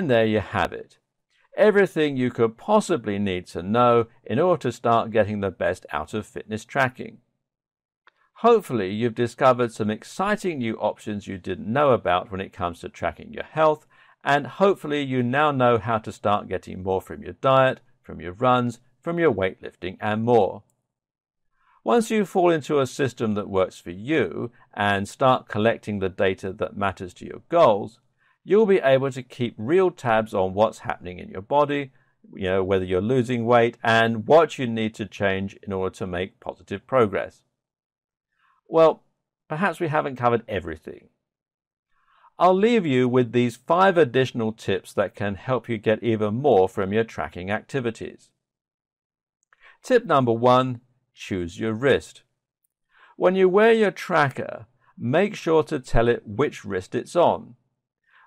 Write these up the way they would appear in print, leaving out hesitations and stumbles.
And there you have it. Everything you could possibly need to know in order to start getting the best out of fitness tracking. Hopefully you've discovered some exciting new options you didn't know about when it comes to tracking your health, and hopefully you now know how to start getting more from your diet, from your runs, from your weightlifting and more. Once you fall into a system that works for you and start collecting the data that matters to your goals, you'll be able to keep real tabs on what's happening in your body, whether you're losing weight and what you need to change in order to make positive progress. Well, perhaps we haven't covered everything. I'll leave you with these 5 additional tips that can help you get even more from your tracking activities. Tip number 1, choose your wrist. When you wear your tracker, make sure to tell it which wrist it's on.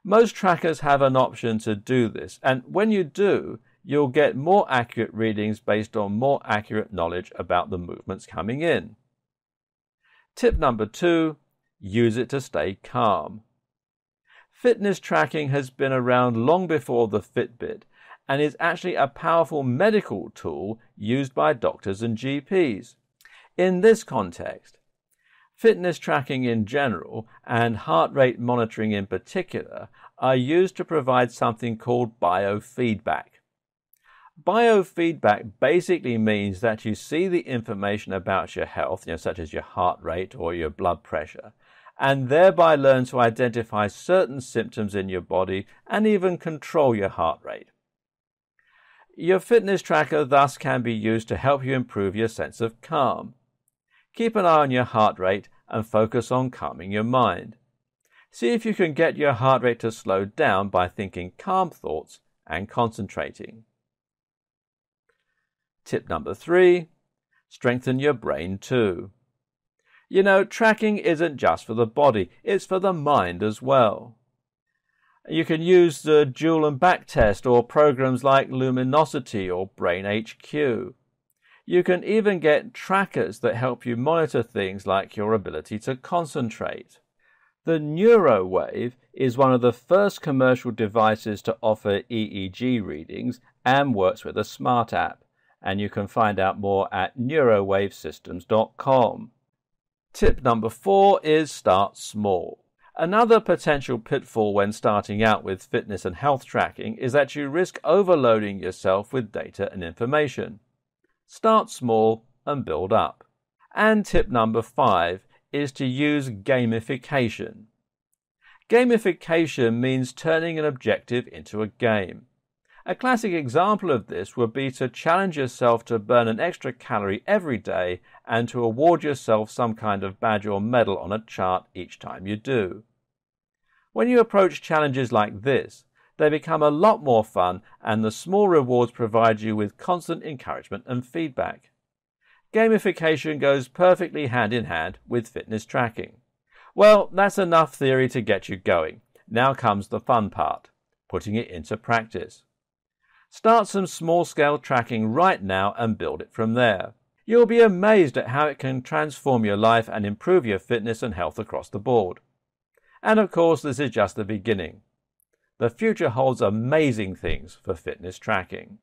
Most trackers have an option to do this, and when you do, you'll get more accurate readings based on more accurate knowledge about the movements coming in. Tip number 2, use it to stay calm. Fitness tracking has been around long before the Fitbit and is actually a powerful medical tool used by doctors and GPs. In this context, fitness tracking in general and heart rate monitoring in particular are used to provide something called biofeedback. Biofeedback basically means that you see the information about your health, such as your heart rate or your blood pressure, and thereby learn to identify certain symptoms in your body and even control your heart rate. Your fitness tracker thus can be used to help you improve your sense of calm. Keep an eye on your heart rate and focus on calming your mind. See if you can get your heart rate to slow down by thinking calm thoughts and concentrating. Tip number 3, strengthen your brain too. Tracking isn't just for the body, it's for the mind as well. You can use the dual and back test or programs like Luminosity or Brain HQ. You can even get trackers that help you monitor things like your ability to concentrate. The NeuroWave is one of the first commercial devices to offer EEG readings and works with a smart app. And you can find out more at neurowavesystems.com. Tip number 4 is start small. Another potential pitfall when starting out with fitness and health tracking is that you risk overloading yourself with data and information. Start small and build up. And tip number 5 is to use gamification. Gamification means turning an objective into a game. A classic example of this would be to challenge yourself to burn an extra calorie every day and to award yourself some kind of badge or medal on a chart each time you do. When you approach challenges like this, they become a lot more fun and the small rewards provide you with constant encouragement and feedback. Gamification goes perfectly hand in hand with fitness tracking. Well, that's enough theory to get you going. Now comes the fun part, putting it into practice. Start some small-scale tracking right now and build it from there. You'll be amazed at how it can transform your life and improve your fitness and health across the board. And of course, this is just the beginning. The future holds amazing things for fitness tracking.